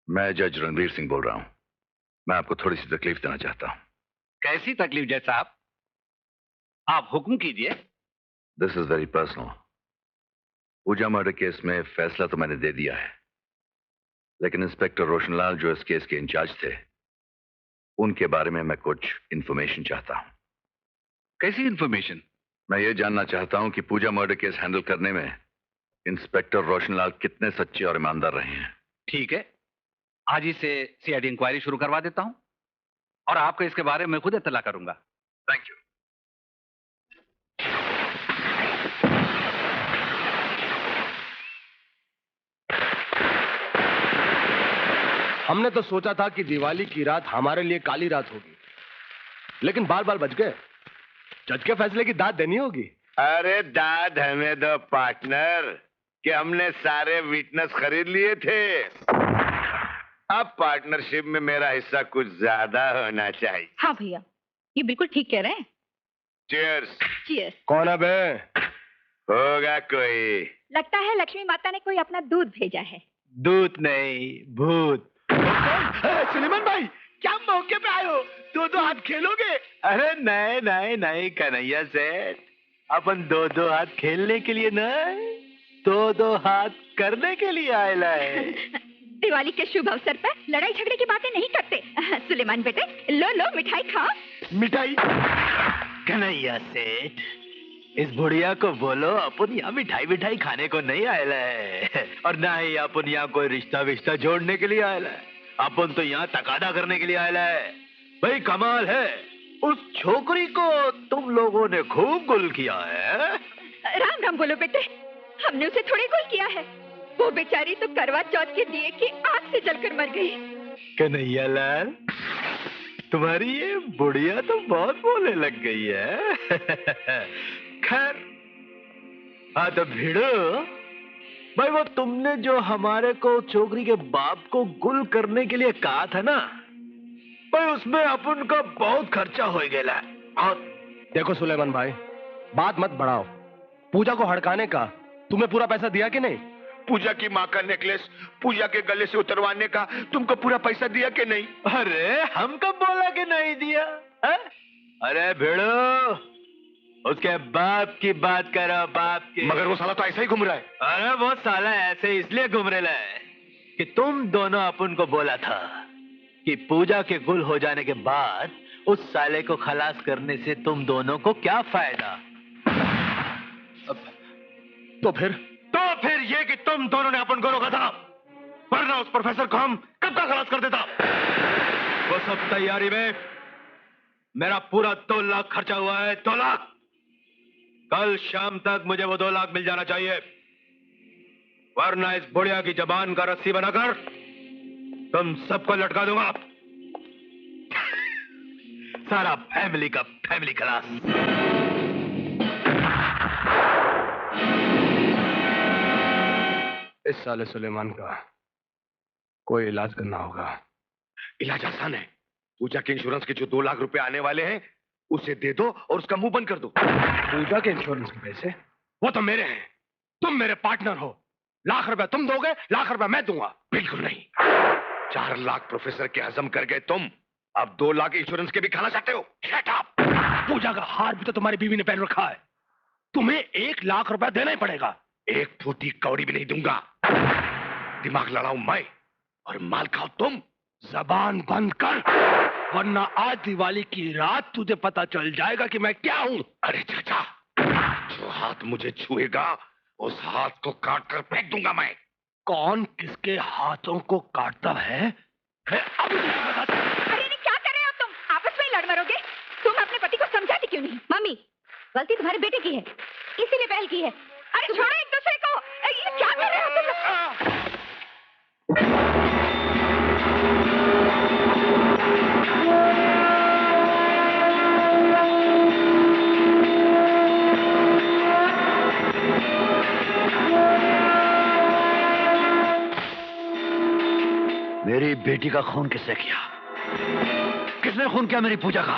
मैं जज रणवीर सिंह बोल रहा हूं। मैं आपको थोड़ी सी तकलीफ देना चाहता हूं। कैसी तकलीफ जज साहब? आप हुक्म कीजिए। This is very personal. Puja murder case में फैसला तो मैंने दे दिया है, लेकिन इंस्पेक्टर रोशनलाल जो इस केस के इंचार्ज थे, उनके बारे में मैं कुछ इंफॉर्मेशन चाहता हूं। कैसी इंफॉर्मेशन? मैं ये जानना चाहता हूं कि पूजा मर्डर केस हैंडल करने में इंस्पेक्टर रोशनलाल कितने सच्चे और ईमानदार रहे हैं। ठीक है, आज ही से सीआईडी इंक्वायरी शुरू करवा देता हूं और आपको इसके बारे में खुद इत्तला करूंगा। Thank you. हमने तो सोचा था कि दिवाली की रात हमारे लिए काली रात होगी, लेकिन बाल बाल बच गए। जज के फैसले की दाद देनी होगी। अरे दाद हमें दो पार्टनर, कि हमने सारे विटनेस खरीद लिए थे। अब पार्टनरशिप में मेरा हिस्सा कुछ ज्यादा होना चाहिए। हाँ भैया, ये बिल्कुल ठीक कह रहे हैं। चीयर्स। चीयर्स। कौन है बे? होगा कोई। लगता है लक्ष्मी माता ने कोई अपना दूध भेजा है। दूत नहीं, भूत। सुलेमान भाई, क्या मौके पे आए हो? दो दो हाथ खेलोगे? अरे नहीं नहीं नहीं कन्हैया सेठ, अपन दो दो हाथ खेलने के लिए नहीं, दो दो हाथ करने के लिए आयला है। दिवाली के शुभ अवसर पर लड़ाई झगड़े की बातें नहीं करते। सुलेमान बेटे, लो लो मिठाई खाओ। मिठाई? कन्हैया सेठ, इस बुढ़िया को बोलो अपन यहाँ मिठाई मिठाई खाने को नहीं आयला है, और ना ही अपन यहाँ कोई रिश्ता विश्ता जोड़ने के लिए आयला है। अपन तो यहाँ तकादा करने के लिए आयला है। भाई कमाल है, उस छोकरी को तुम लोगों ने खूब गुल किया है। राम राम बोलो बेटे, हमने उसे थोड़े गुल किया है। वो बेचारी तो करवा चौथ के दिए की आग से जलकर मर गई। कन्हैया लाल, तुम्हारी ये बुढ़िया तो बहुत बोलने लग गई है। खैर, हाँ तो भिड़ो भाई, वो तुमने जो हमारे को छोकरी के बाप को गुल करने के लिए कहा था ना भाई, उसमें अपन का बहुत खर्चा हो गया। और देखो सुलेमान भाई, बात मत बढ़ाओ। पूजा को हड़काने का तुम्हें पूरा पैसा दिया कि नहीं? पूजा की माँ का नेकलेस पूजा के गले से उतरवाने का तुमको पूरा पैसा दिया कि नहीं? अरे हम कब बोला कि नहीं दिया है? अरे भिड़ो, उसके बाप की बात करो, बाप की। मगर वो साला तो ऐसा ही घूम रहा है। अरे वो साला ऐसे इसलिए घूम रहा है कि तुम दोनों अपन को बोला था कि पूजा के गुल हो जाने के बाद उस साले को खलास करने से तुम दोनों को क्या फायदा। तो फिर ये कि तुम दोनों ने अपन को रोका था, वरना उस प्रोफेसर को हम कब का खलास कर देता। वो सब तैयारी में, मेरा पूरा 2 लाख खर्चा हुआ है। 2 लाख। कल शाम तक मुझे वो 2 लाख मिल जाना चाहिए, वरना इस बुढ़िया की जबान का रस्सी बनाकर तुम सबको लटका दूंगा। सारा फैमिली का फैमिली खलास। इस साले सुलेमान का कोई इलाज करना होगा। इलाज आसान है। पूजा के इंश्योरेंस के जो 2 लाख रुपए आने वाले हैं उसे दे दो और उसका मुंह बंद कर दो। पूजा के इंश्योरेंस के पैसे वो तो मेरे हैं, तुम मेरे पार्टनर हो। लाख रुपए तुम दोगे, लाख रुपए मैं दूंगा। बिल्कुल नहीं। 4 लाख प्रोफेसर के हजम कर गए तुम, अब 2 लाख इंश्योरेंस के भी खाना चाहते हो? Shut up. पूजा का हार भी तो तुम्हारी बीवी ने पहन रखा है, तुम्हें 1 लाख रुपए देना ही पड़ेगा। 1 फूटी कौड़ी भी नहीं दूंगा। दिमाग लड़ाऊं मैं और माल खाओ तुम। जबान बंद कर, वरना आज दिवाली की रात तुझे पता चल जाएगा कि मैं क्या हूं। अरे चाचा, जो हाथ मुझे छुएगा उस हाथ को काट कर फेंक दूंगा मैं। कौन किसके हाथों को काटता है अभी तुझे बताता हूं। अरे क्या कर रहे हो तुम? आपस में ही लड़ मरोगे। तुम अपने पति को समझाती क्यों नहीं? मम्मी, गलती तुम्हारे बेटे की है, इसीलिए पहल की है। अरे छोड़ो एक दूसरे को। ये क्या कर रहे हो तुम? मेरी बेटी का खून किसने किया? किसने खून किया मेरी पूजा का?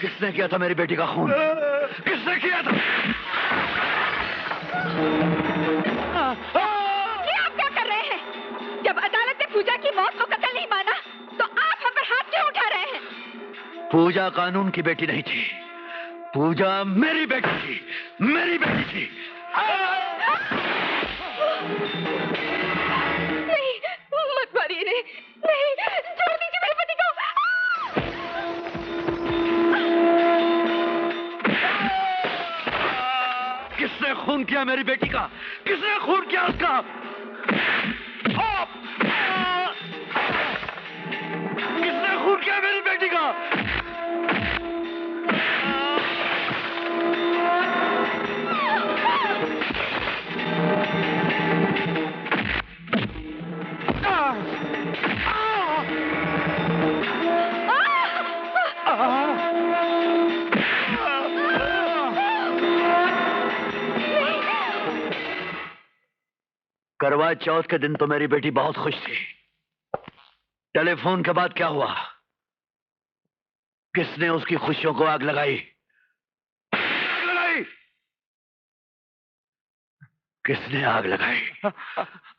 किसने किया था मेरी बेटी का खून? किसने किया था? ये आप क्या पूजा कानून की बेटी नहीं थी, पूजा मेरी बेटी थी, मेरी बेटी थी। नहीं, मत मारिए इन्हें। नहीं, छोड़ दीजिए मेरे पति को। किसने खून किया मेरी बेटी का? किसने खून किया उसका? किसने खून किया मेरी बेटी का? करवा चौथ के दिन तो मेरी बेटी बहुत खुश थी। टेलीफोन के बाद क्या हुआ? किसने उसकी खुशियों को आग लगाई? आग लगाई? किसने आग लगाई?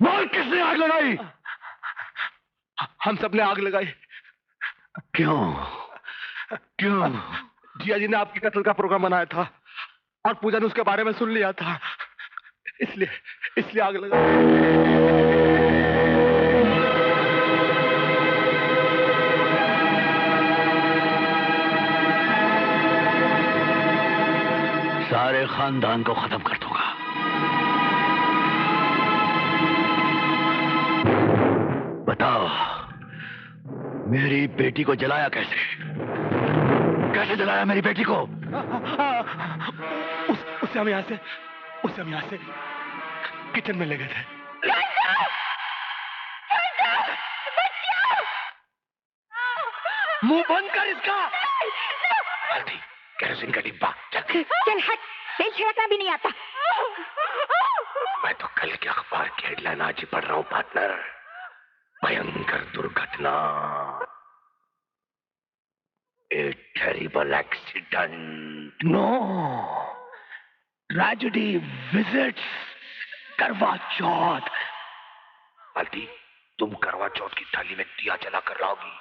बोल, किसने आग लगाई? हम सबने आग लगाई। क्यों? क्यों? जिया जी ने आपके कत्ल का प्रोग्राम बनाया था और पूजा ने उसके बारे में सुन लिया था, इसलिए आग लगाई। सारे खानदान को खत्म कर दूंगा। बताओ, मेरी बेटी को जलाया कैसे? कैसे जलाया मेरी बेटी को? उसे हम यहाँ से किचन में ले गए थे। मुंह बंद कर इसका। केरोसिन का डिब्बा। चल हट, तेल छिड़कना भी नहीं आता। मैं तो कल के अखबार की हेडलाइन आज ही पढ़ रहा हूँ पार्टनर। भयंकर दुर्घटना, a terrible accident. No, tragedy visits Karva Chauth. बाल्टी, तुम करवा चौथ की थाली में दिया जला कर लाओगी।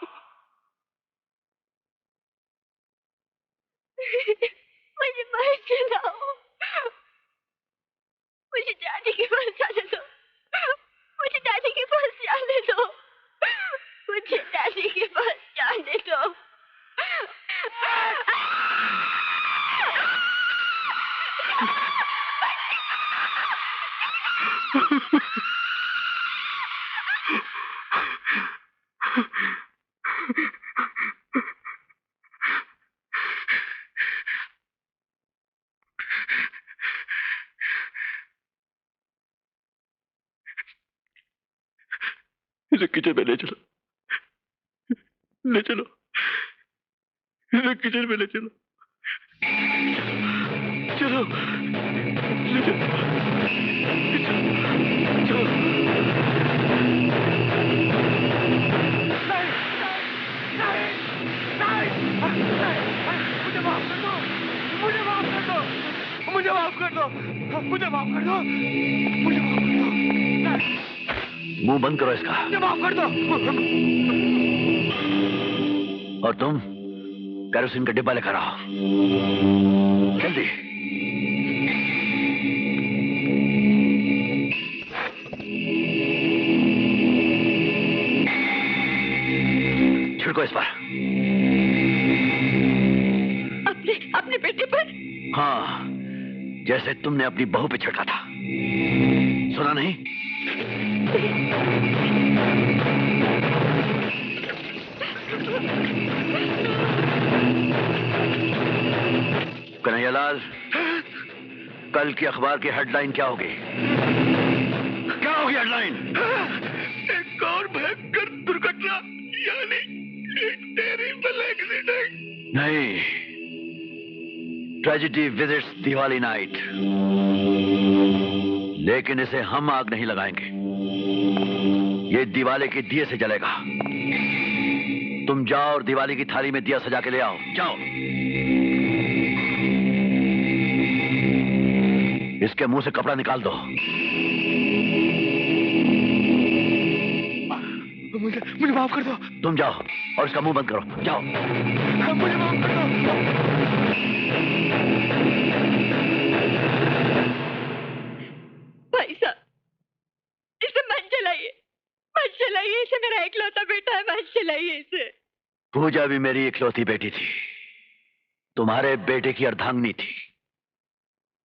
मुझे मार चलाओ, मुझे दादी के पास जाने दो, मुझे दादी के पास जाने दो, मुझे दादी के पास जाने दो। इसे किचन में ले चलो, ले चलो, इसे किचन में ले चलो, चलो, ले चलो, चलो। मुझे माफ कर दो। मुंह बंद करो इसका। मुझे माफ कर दो। और तुम केरोसिन का डिब्बा लेकर आओ, जल्दी। छिड़को इस पर। अपने बेटे पर? हाँ, जैसे तुमने अपनी बहू पे छिड़का था। सुना नहीं? कन्हैयालाल, कल की अखबार की हेडलाइन क्या होगी? क्या होगी हेडलाइन? एक और भयंकर दुर्घटना, यानी एक टेरिबल एक्सीडेंट। नहीं, ट्रेजेडी विजिट्स दिवाली नाइट। लेकिन इसे हम आग नहीं लगाएंगे, ये दिवाली के दिए से जलेगा। तुम जाओ और दिवाली की थाली में दिया सजा के ले आओ, जाओ। इसके मुंह से कपड़ा निकाल दो। मुझे माफ कर दो। तुम जाओ और इसका मुंह बंद करो, जाओ। मुझे माफ कर दो। भाई साहब, इसे मन चलाइए, इसे मेरा इकलौता बेटा है, मन चलाइए इसे। पूजा भी मेरी इकलौती बेटी थी, तुम्हारे बेटे की अर्धांगिनी थी।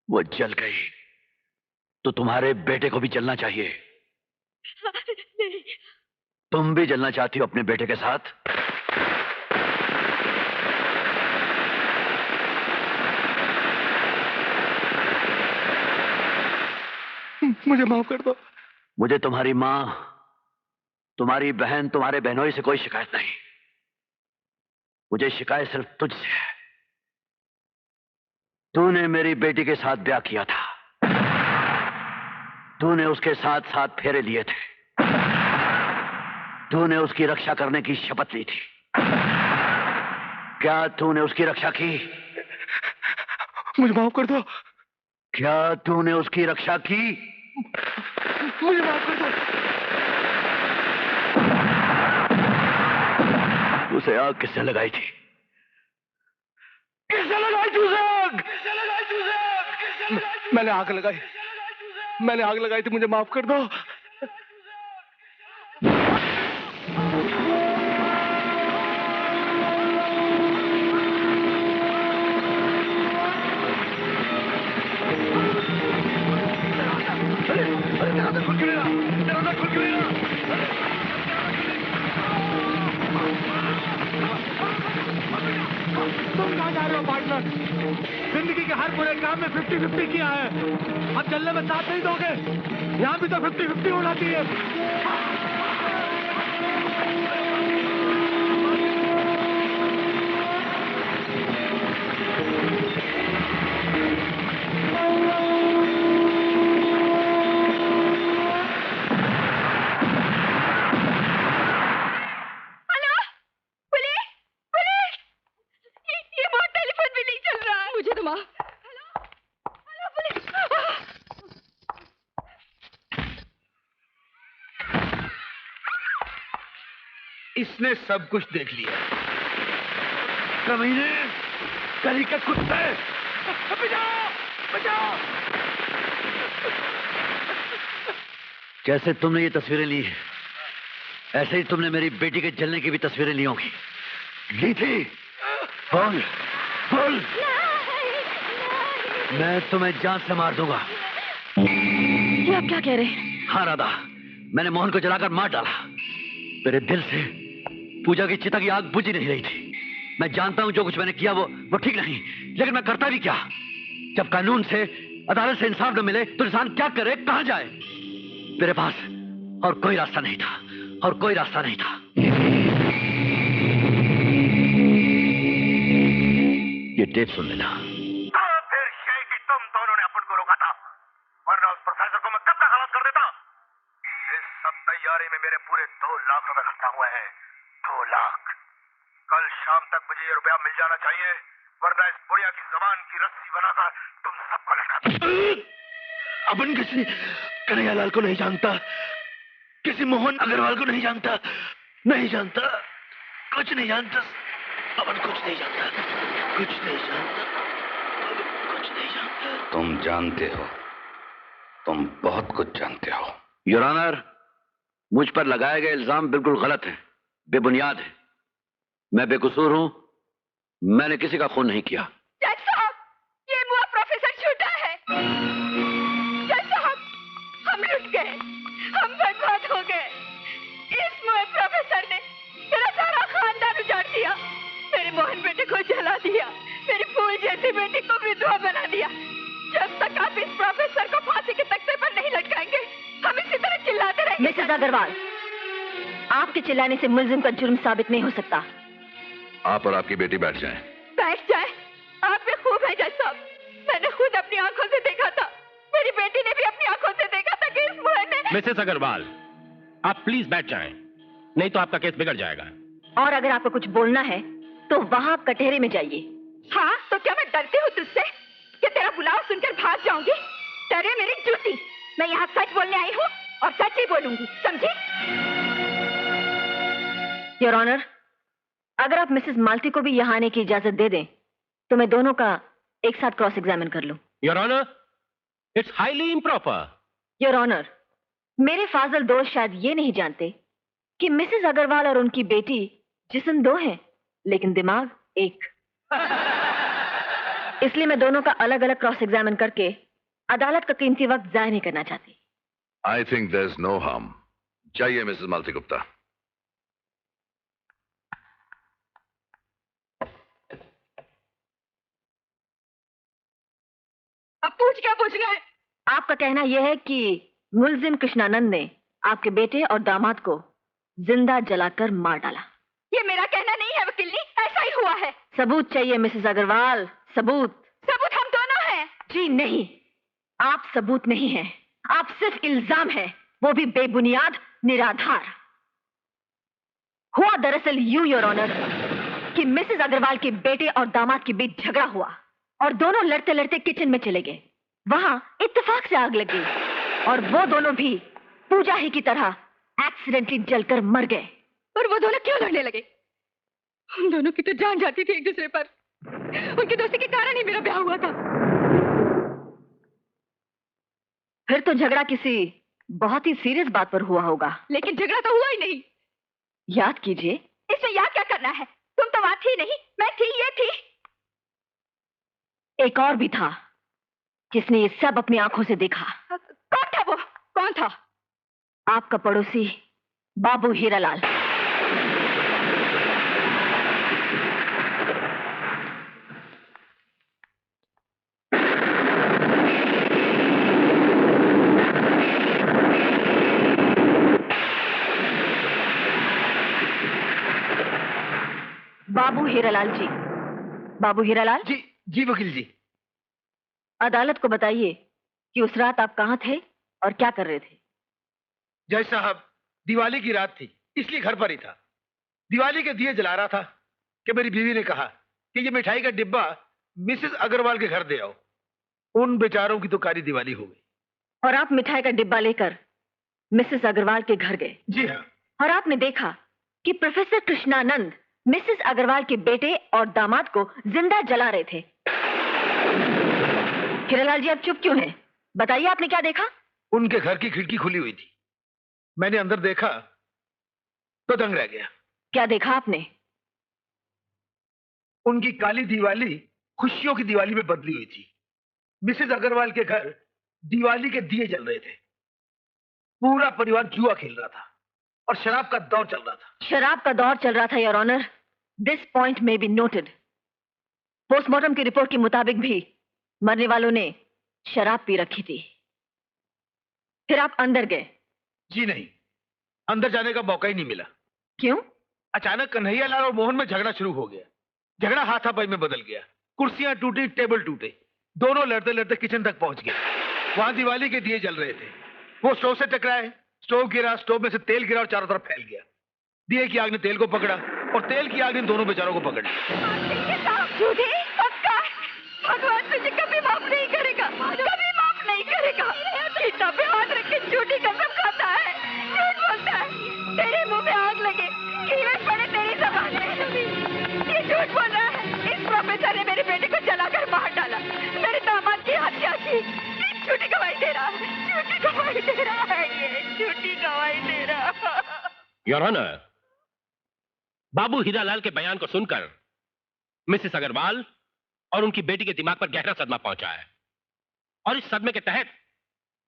वो जल गई तो तुम्हारे बेटे को भी जलना चाहिए। नहीं। तुम भी जलना चाहती हो अपने बेटे के साथ? मुझे माफ कर दो। मुझे तुम्हारी मां, तुम्हारी बहन, तुम्हारे बहनोई से कोई शिकायत नहीं। मुझे शिकायत सिर्फ तुझसे है। तूने मेरी बेटी के साथ ब्याह किया था, तूने उसके साथ 7 फेरे लिए थे, तूने उसकी रक्षा करने की शपथ ली थी। क्या तूने उसकी रक्षा की? मुझे माफ कर दो। क्या तूने उसकी रक्षा की? मुझे माफ कर दो। उसे आग किसने लगाई थी? किसने लगाई थी उसे आग? मैंने आग लगाई। मैंने आग लगाई थी, मुझे माफ कर दो। तुम कहाँ जा रहे हो पार्टनर? जिंदगी के हर बुरे काम में 50-50 किया है, अब चलने में साथ नहीं दोगे? यहाँ भी तो 50-50 होना चाहिए। इसने सब कुछ देख लिया। कमीने, गली के कुत्ते, बचाओ! बचाओ! जैसे तुमने ये तस्वीरें ली, ऐसे ही तुमने मेरी बेटी के जलने की भी तस्वीरें ली होंगी। ली थी? बोल, बोल। मैं तुम्हें जान से मार दूंगा। ये आप क्या कह रहे हैं? हाँ राधा, मैंने मोहन को जलाकर मार डाला। मेरे दिल से पूजा की चिता की आग बुझी नहीं रही थी। मैं जानता हूं जो कुछ मैंने किया वो ठीक नहीं, लेकिन मैं करता भी क्या? जब कानून से, अदालत से इंसाफ न मिले तो इंसान क्या करे, कहां जाए? मेरे पास और कोई रास्ता नहीं था, और कोई रास्ता नहीं था। ये टेप सुन लेना। फिर शेख कि तुम दोनों ने अपन को रोका था, वरना उस प्रोफेसर को मैं कब तक खलास कर देता। इस सब तैयारी में मेरे पूरे 2 लाख रुपए खर्चा हुए हैं। 2 लाख। कल शाम तक मुझे ये रुपया मिल जाना चाहिए, वरना इस बुढ़िया की जबान की रस्सी बनाकर तुम सबको लटका। अपन किसी कन्हैयालाल को नहीं जानता, किसी मोहन अग्रवाल को नहीं जानता, नहीं जानता, कुछ नहीं जानता। अपन कुछ नहीं जानता, कुछ नहीं जानता, कुछ नहीं जानता। तुम जानते हो, तुम बहुत कुछ जानते हो। योर ऑनर, मुझ पर लगाए गए इल्जाम बिल्कुल गलत है, बेबुनियाद है। मैं बेकसूर हूं, मैंने किसी का खून नहीं किया। जज साहब, ये मुआ प्रोफेसर झूठा है। जज साहब, हम लुट गए, हम बर्बाद हो गए। इस मुआ प्रोफेसर ने मेरा सारा खानदान उजाड़ दिया, मेरे मोहन बेटे को जला दिया, मेरी फूल जैसी बेटी को विधवा बना दिया। जब तक आप इस प्रोफेसर को फांसी के तख्ते पर नहीं लटकाएंगे, हम इसी तरह चिल्लाते रहेंगे। मिसेस अग्रवाल, आपके चिल्लाने से मुल्जिम का जुर्म साबित नहीं हो सकता। आप और आपकी बेटी बैठ जाएं। बैठ जाए? आप भी खूब है जज साहब, मैंने खुद अपनी आंखों से देखा था, मेरी बेटी ने भी अपनी आंखों से देखा था कि इस मोहन ने। मिसेस अग्रवाल, आप प्लीज बैठ जाएं, नहीं तो आपका केस बिगड़ जाएगा। और अगर आपको कुछ बोलना है तो वहां आप कटहरे में जाइए। हाँ, तो क्या मैं डरती हूँ तुझसे कि तेरा बुलावा सुनकर भाग जाऊंगी? डरे मेरी जूती, मैं यहाँ सच बोलने आई हूँ और सच ही बोलूंगी, समझी? योर ऑनर, अगर आप मिसेस माल्टी को भी यहाँ आने की इजाजत दे दें तो मैं दोनों का एक साथ क्रॉस एग्जामिन कर लूं। Your honour, it's highly improper. Your honour, मेरे फाजल दोस्त शायद ये नहीं जानते कि मिसेस अग्रवाल और उनकी बेटी जिस्म दो हैं लेकिन दिमाग एक। इसलिए मैं दोनों का अलग अलग क्रॉस एग्जामिन करके अदालत का कीमती वक्त जाया नहीं करना चाहती। I think there is no harm. चाहिए मिसेस मालती गुप्ता। अब क्या पूछना है? आपका कहना यह है कि मुलजिम कृष्णानंद ने आपके बेटे और दामाद को जिंदा जलाकर मार डाला। ये मेरा कहना नहीं है वकील जी, ऐसा ही हुआ है। सबूत चाहिए मिसेस अग्रवाल, सबूत। सबूत हम दोनों हैं। जी नहीं, आप सबूत नहीं हैं, आप सिर्फ इल्जाम है, वो भी बेबुनियाद, निराधार। हुआ दरअसल यूं योर ऑनर कि मिसेस अग्रवाल के बेटे और दामाद के बीच झगड़ा हुआ और दोनों लड़ते लड़ते किचन में चले गए। वहां इत्तेफाक से आग लग गई और वो दोनों भी पूजा ही की तरह एक्सीडेंटली जलकर मर गए। और वो दोनों क्यों लड़ने लगे? उन दोनों की तो जान जाती थी एक दूसरे पर। उनकी दोस्ती के कारण ही मेरा ब्याह हुआ था। फिर तो झगड़ा किसी बहुत ही सीरियस बात पर हुआ होगा। लेकिन झगड़ा तो हुआ ही नहीं। याद कीजिए। इसमें याद क्या करना है? तुम तो वहां थी नहीं, मैं थी, ये थी। एक और भी था जिसने ये सब अपनी आंखों से देखा। कौन था वो? कौन था? आपका पड़ोसी बाबू हीरालाल। बाबू हीरालाल जी। बाबू हीरालाल जी। जी वकील जी। अदालत को बताइए कि उस रात आप कहां थे और क्या कर रहे थे। जज साहब, दिवाली की रात थी, इसलिए घर पर ही था। दिवाली के दिए जला रहा था कि मेरी बीवी ने कहा कि ये मिठाई का डिब्बा मिसेस अग्रवाल के घर दे आओ। उन बेचारों की तो कारी दिवाली हो गई। और आप मिठाई का डिब्बा लेकर मिसेस अग्रवाल के घर गए। जी हाँ। और आपने देखा कि प्रोफेसर कृष्णानंद मिसेस अग्रवाल के बेटे और दामाद को जिंदा जला रहे थे। हीरालाल जी, आप चुप क्यों हैं? बताइए आपने क्या देखा? उनके घर की खिड़की खुली हुई थी, मैंने अंदर देखा तो दंग रह गया। क्या देखा आपने? उनकी काली दिवाली खुशियों की दिवाली में बदली हुई थी। मिसेस अग्रवाल के घर दिवाली के दिए जल रहे थे। पूरा परिवार जुआ खेल रहा था और शराब का दौर चल रहा था। शराब का दौर चल रहा था योर ऑनर। दिस पॉइंट में बी नोटेड। पोस्टमार्टम की रिपोर्ट के मुताबिक भी मरने वालों ने शराब पी रखी थी। फिर आप अंदर गए? जी नहीं, अंदर जाने का मौका ही नहीं मिला। क्यों? अचानक कन्हैयालाल और मोहन में झगड़ा शुरू हो गया। झगड़ा हाथापाई में बदल गया। कुर्सियां टूटी, टेबल टूटे। दोनों लड़ते लड़ते किचन तक पहुंच गए। वहां दिवाली के दिए जल रहे थे। वो स्टोव से टकराए, स्टोव गिरा, स्टोव में से तेल गिरा और चारों तरफ फैल गया। दिए की आग ने तेल को पकड़ा और तेल की आग ने दोनों बेचारों को पकड़ लिया। भगवान तुझे कभी माफ नहीं करेगा, कभी माफ नहीं करेगा। गीता पे हाथ रख के झूठी कसम खाता है, झूठ बोलता है। तेरे मुंह में आग लगे, कीड़े पड़े तेरी ज़बान में। ये झूठ बोल रहा है। इस प्रोफेसर ने मेरे बेटे को जलाकर मार डाला, मेरे दामाद की हत्या की। ये झूठी गवाही दे रहा है, झूठी गवाही दे रहा है, ये झूठी गवाही दे रहा है। योर ऑनर, बाबू हीरालाल के बयान को सुनकर मिसेस अग्रवाल और उनकी बेटी के दिमाग पर गहरा सदमा पहुंचा है। और इस सदमे के तहत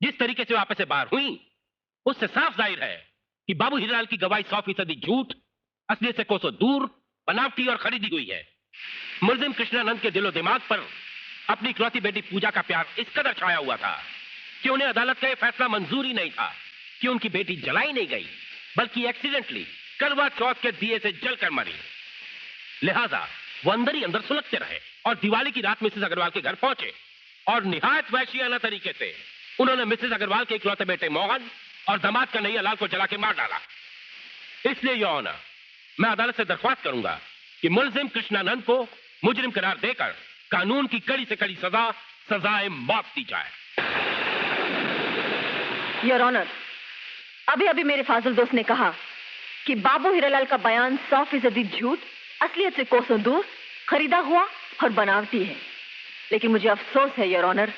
जिस तरीके से वो आपस से बाहर हुई, उससे साफ जाहिर है कि बाबू हीरालाल की गवाही 100% झूठ, असलियत से कोसों दूर, बनावटी और खरीदी हुई है। मुलजिम कृष्णानंद के दिलो दिमाग पर अपनी इकलौती बेटी पूजा का प्यार इस कदर छाया हुआ था कि उन्हें अदालत का यह फैसला मंजूर ही नहीं था कि उनकी बेटी जलाई नहीं गई, बल्कि एक्सीडेंटली करवा चौथ के दिए से जलकर मरी। लिहाजा वो अंदर ही अंदर सुलगते रहे और दिवाली की रात मिसेस अग्रवाल के घर पहुंचे और निहायत वहशियाना तरीके से उन्होंने मिसेस अग्रवाल के इकलौते बेटे मोहन और दामाद कन्हैयालाल को जला के मार डाला। इसलिए योर ऑनर, मैं अदालत से दरख्वास्त करूंगा कि मुलजिम कृष्णानंद को मुजरिम करार देकर कानून की कड़ी से कड़ी सजा, सजाए मौत दी जाए। योर ऑनर, अभी अभी मेरे फाजिल दोस्त ने कहा कि बाबू हीरालाल का बयान 100% झूठ, असलियत से कोसों दूर, खरीदा हुआ और बनावटी है। लेकिन मुझे अफसोस है योर ऑनर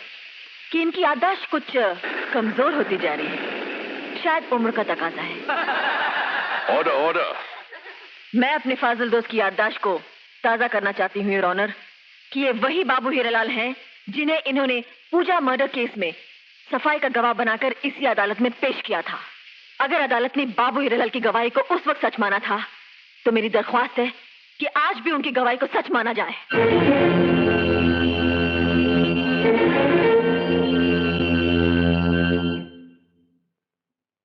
कि इनकी याददाश्त कुछ कमजोर होती जा रही है। शायद उम्र का तकाजा है। Order order. मैं अपने फाजिल दोस्त की याददाश्त को ताजा करना चाहती हूँ योर ऑनर कि ये वही बाबू हीरालाल हैं जिन्हें इन्होंने पूजा मर्डर केस में सफाई का गवाह बनाकर इसी अदालत में पेश किया था। अगर अदालत ने बाबू हीरालाल की गवाही को उस वक्त सच माना था तो मेरी दरख्वास्त है कि आज भी उनकी गवाही को सच माना जाए।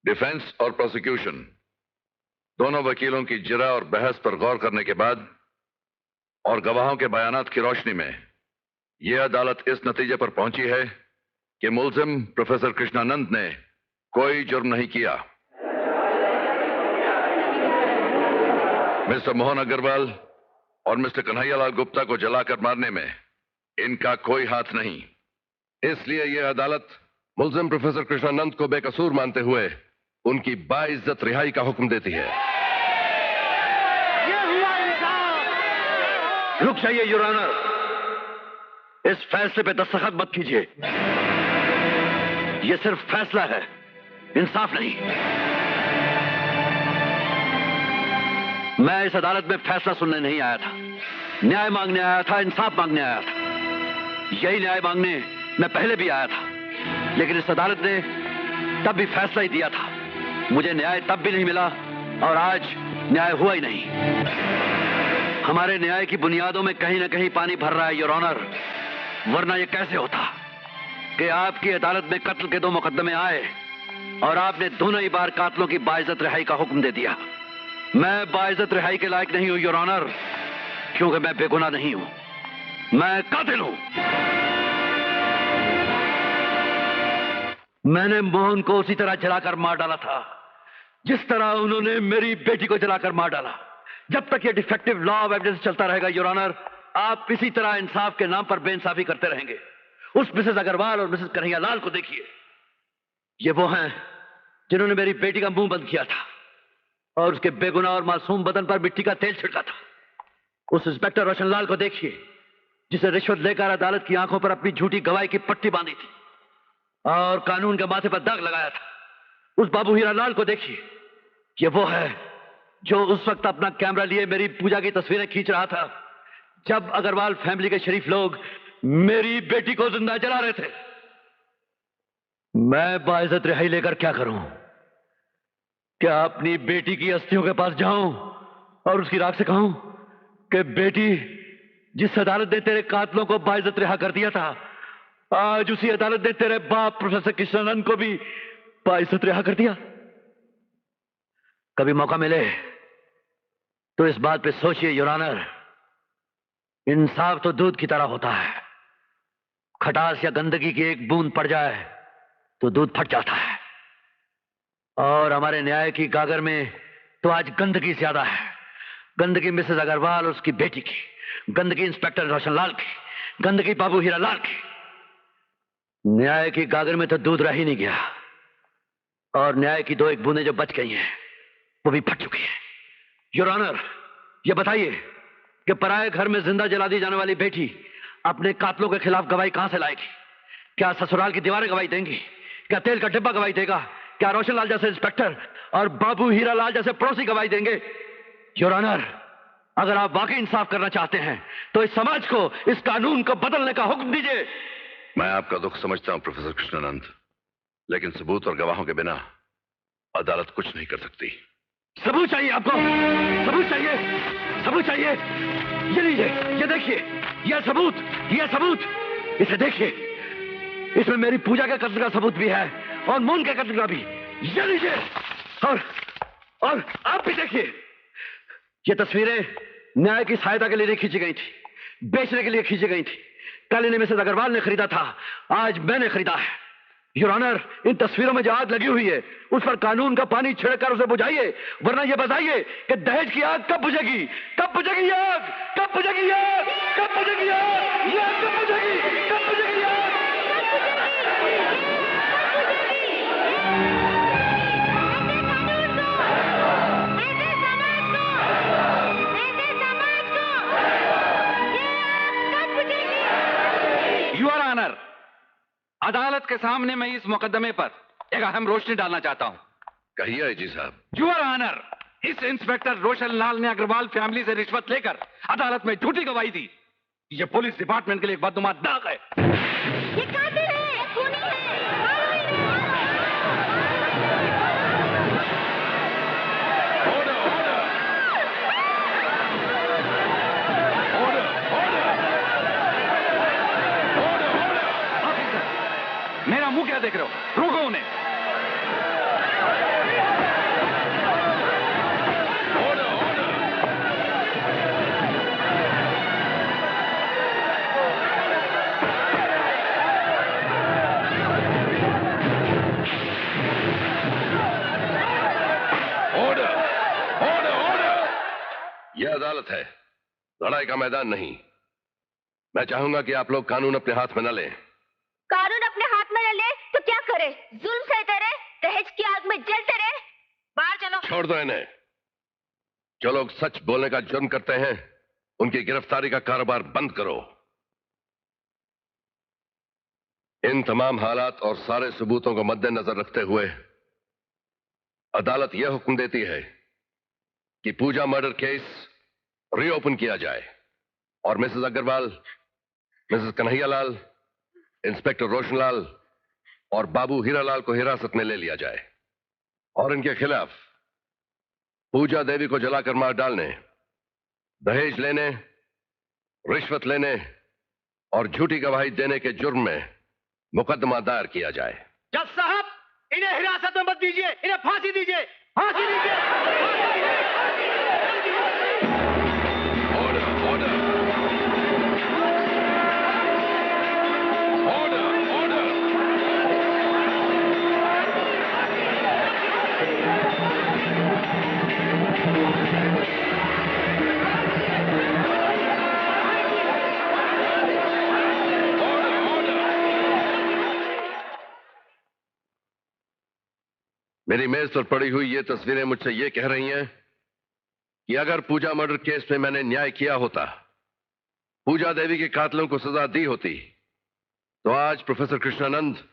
डिफेंस और प्रोसिक्यूशन दोनों वकीलों की जिरा और बहस पर गौर करने के बाद और गवाहों के बयानात की रोशनी में यह अदालत इस नतीजे पर पहुंची है कि मुलजिम प्रोफेसर कृष्णानंद ने कोई जुर्म नहीं किया। मिस्टर मोहन अग्रवाल और मिस्टर कन्हैयालाल गुप्ता को जलाकर मारने में इनका कोई हाथ नहीं। इसलिए यह अदालत मुलजिम प्रोफेसर कृष्णानंद को बेकसूर मानते हुए उनकी बाइज्जत रिहाई का हुक्म देती है। रुक जाइए योर ऑनर, इस फैसले पे दस्तखत मत कीजिए। यह सिर्फ फैसला है, इंसाफ नहीं। मैं इस अदालत में फैसला सुनने नहीं आया था, न्याय मांगने आया था, इंसाफ मांगने आया था। यही न्याय मांगने मैं पहले भी आया था, लेकिन इस अदालत ने तब भी फैसला ही दिया था। मुझे न्याय तब भी नहीं मिला और आज न्याय हुआ ही नहीं। हमारे न्याय की बुनियादों में कहीं ना कहीं पानी भर रहा है योर ऑनर, वरना यह कैसे होता कि आपकी अदालत में कत्ल के 2 मुकदमे आए और आपने दोनों ही बार कातिलों की बाइज्जत रिहाई का हुक्म दे दिया। मैं बाइज्जत रिहाई के लायक नहीं हूं योर ऑनर, क्योंकि मैं बेगुनाह नहीं हूं, मैं कातिल हूं। मैंने मोहन को उसी तरह जलाकर मार डाला था जिस तरह उन्होंने मेरी बेटी को जलाकर मार डाला। जब तक ये डिफेक्टिव लॉ ऑफ एविडेंस चलता रहेगा योर ऑनर, आप इसी तरह इंसाफ के नाम पर बेइंसाफी करते रहेंगे। उस मिसेस अग्रवाल और मिसेस कन्हैयालाल को देखिए, ये वो हैं जिन्होंने मेरी बेटी का मुंह बंद किया था और उसके बेगुनाह और मासूम बदन पर मिट्टी का तेल छिड़का था। उस इंस्पेक्टर रोशनलाल को देखिए जिसे रिश्वत लेकर अदालत की आंखों पर अपनी झूठी गवाही की पट्टी बांधी थी और कानून के माथे पर दाग लगाया था। उस बाबू हीरालाल को देखिए, ये वो है जो उस वक्त अपना कैमरा लिए मेरी पूजा की तस्वीरें खींच रहा था जब अग्रवाल फैमिली के शरीफ लोग मेरी बेटी को जिंदा जला रहे थे। मैं बाइज्जत रिहाई लेकर क्या करूं? क्या अपनी बेटी की अस्थियों के पास जाऊं और उसकी राख से कहूं कि बेटी, जिस अदालत ने तेरे कातिलों को बाइज्जत रिहा कर दिया था, आज उसी अदालत ने तेरे बाप प्रोफेसर कृष्णानंद को भी बाइज्जत रिहा कर दिया। कभी मौका मिले तो इस बात पे सोचिए योर ऑनर, इंसाफ तो दूध की तरह होता है। खटास या गंदगी की एक बूंद पड़ जाए तो दूध फट जाता है, और हमारे न्याय की गागर में तो आज गंदगी ज्यादा है। गंदगी मिसेस अग्रवाल और उसकी बेटी की, गंदगी इंस्पेक्टर रोशनलाल की, गंदगी बाबू हीरालाल की। न्याय की गागर में तो दूध रह ही नहीं गया, और न्याय की 2-1 बूंदें जो बच गई हैं वो भी फट चुकी है। योर ऑनर, ये बताइए कि पराये घर में जिंदा जला दी जाने वाली बेटी अपने कातिलों के खिलाफ गवाही कहां से लाएगी? क्या ससुराल की दीवारें गवाही देंगी? क्या तेल का डिब्बा गवाही देगा? क्या रोशनलाल जैसे इंस्पेक्टर और बाबू हीरालाल जैसे पड़ोसी गवाही देंगे? योर ऑनर, अगर आप वाकई इंसाफ करना चाहते हैं तो इस समाज को, इस कानून को बदलने का हुक्म दीजिए। मैं आपका दुख समझता हूं प्रोफेसर कृष्णानंद, लेकिन सबूत और गवाहों के बिना अदालत कुछ नहीं कर सकती। सबूत चाहिए आपको, सबूत चाहिए, सबूत चाहिए। ये लीजिए, ये देखिए, ये सबूत, ये सबूत, इसे देखिए। इसमें मेरी पूजा के कत्ल का सबूत भी है और मोहन के कत्ल का भी। ये लीजिए, और आप भी देखिए। ये तस्वीरें न्याय की सहायता के लिए नहीं खींची गई थी, बेचने के लिए खींची गई थी। कल इन्हें मिसेस अग्रवाल ने खरीदा था, आज मैंने खरीदा है। योर ऑनर, इन तस्वीरों में जो आग लगी हुई है उस पर कानून का पानी छिड़कर उसे बुझाइए, वरना यह बताइए कि दहेज की आग कब बुझेगी? कब बुझेगी आग? कब बुझेगी आग? कब बुझेगी आग? ये आग कब बुझेगी? कब बुझेगी आग? अदालत के सामने मैं इस मुकदमे पर एक अहम रोशनी डालना चाहता हूं। कहिए आईजी साहब। योर ऑनर, इस इंस्पेक्टर रोशन लाल ने अग्रवाल फैमिली से रिश्वत लेकर अदालत में झूठी गवाही दी। ये पुलिस डिपार्टमेंट के लिए एक बदनुमा दाग है। ये कातिल है, खूनी है। मेरा मुंह क्या देख रहे हो? रोको उन्हें। यह अदालत है, लड़ाई का मैदान नहीं। मैं चाहूंगा कि आप लोग कानून अपने हाथ में न लें। कानून अपने हाथ में न ले तो क्या करे? जुल्म सहते रहे, दहेज की आग में जलते रहे। बाहर चलो। छोड़ दो इन्हें। जो लोग सच बोलने का जुर्म करते हैं, उनकी गिरफ्तारी का कारोबार बंद करो। इन तमाम हालात और सारे सबूतों को मद्देनजर रखते हुए अदालत यह हुक्म देती है कि पूजा मर्डर केस रीओपन किया जाए और Mrs Agarwal, Mrs Kanhaiyalal, inspector Roshanlal और बाबू हीरालाल को हिरासत में ले लिया जाए और इनके खिलाफ पूजा देवी को जलाकर मार डालने, दहेज लेने, रिश्वत लेने और झूठी गवाही देने के जुर्म में मुकदमा दायर किया जाए। जज साहब, इन्हें हिरासत में मत दीजिए, इन्हें फांसी दीजिए, फांसी दीजिए। मेरी मेज पर पड़ी हुई ये तस्वीरें मुझसे ये कह रही हैं कि अगर पूजा मर्डर केस में मैंने न्याय किया होता, पूजा देवी के कातिलों को सजा दी होती, तो आज प्रोफेसर कृष्णानंद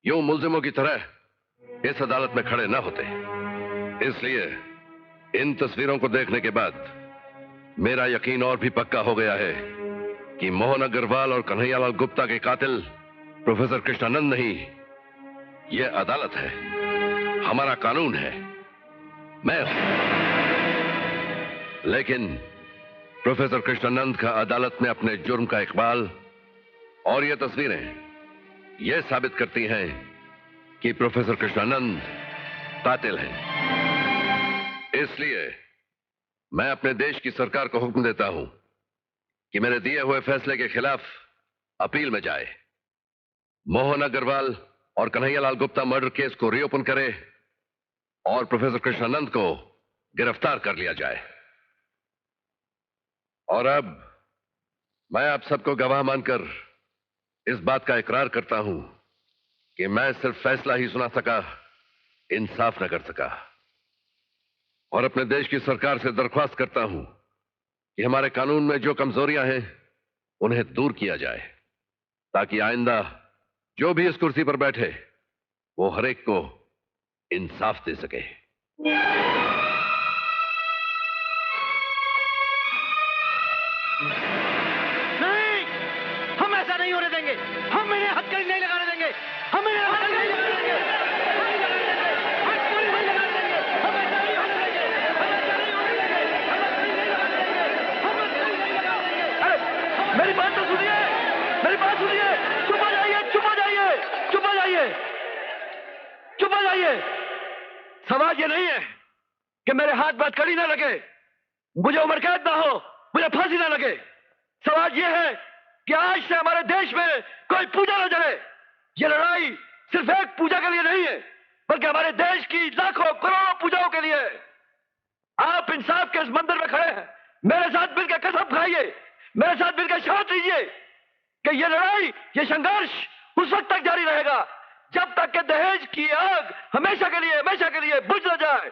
यूं मुल्जिमों की तरह इस अदालत में खड़े न होते। इसलिए इन तस्वीरों को देखने के बाद मेरा यकीन और भी पक्का हो गया है कि मोहन अग्रवाल और कन्हैयालाल गुप्ता के कातिल प्रोफेसर कृष्णानंद नहीं, यह अदालत है, हमारा कानून है, मैं हूं। लेकिन प्रोफेसर कृष्णानंद का अदालत में अपने जुर्म का इकबाल और ये तस्वीरें यह साबित करती हैं कि प्रोफेसर कृष्णानंद कातिल हैं। इसलिए मैं अपने देश की सरकार को हुक्म देता हूं कि मेरे दिए हुए फैसले के खिलाफ अपील में जाए, मोहन अग्रवाल और कन्हैयालाल गुप्ता मर्डर केस को रीओपन करे और प्रोफेसर कृष्णानंद को गिरफ्तार कर लिया जाए। और अब मैं आप सबको गवाह मानकर इस बात का इकरार करता हूं कि मैं सिर्फ फैसला ही सुना सका, इंसाफ न कर सका। और अपने देश की सरकार से दरख्वास्त करता हूं कि हमारे कानून में जो कमजोरियां हैं उन्हें दूर किया जाए, ताकि आइंदा जो भी इस कुर्सी पर बैठे वो हर एक को इंसाफ दे सके। नहीं, हम ऐसा नहीं होने देंगे। हम इन्हें हथकड़ी नहीं लगाने देंगे। हम इन्हें हथकड़ी नहीं लगाने देंगे। हथकड़ी नहीं लगाने देंगे। हम ऐसा नहीं होने देंगे। हम ऐसा नहीं होने देंगे। हम हथकड़ी नहीं लगाने देंगे। हम हथकड़ी नहीं लगाने देंगे। मेरी बात तो सुनिए, मेरी बात सुनिए। चुप हो जाइए, चुप हो जाइए, चुप हो जाइए, चुप हो जाइए। सवाल ये नहीं है कि मेरे हाथ में हथकड़ी ना लगे, मुझे उम्र कैद ना हो, मुझे फांसी ना लगे। सवाल यह है कि आज से हमारे देश में कोई पूजा न जले। यह लड़ाई सिर्फ एक पूजा के लिए नहीं है, बल्कि हमारे देश की लाखों करोड़ों पूजाओं के लिए। आप इंसाफ के इस मंदिर में खड़े हैं, मेरे साथ मिलकर कसम खाइए, मेरे साथ मिलकर शपथ लीजिए कि यह लड़ाई, यह संघर्ष उस वक्त तक जारी रहेगा जब तक कि दहेज की आग हमेशा के लिए बुझ न जाए।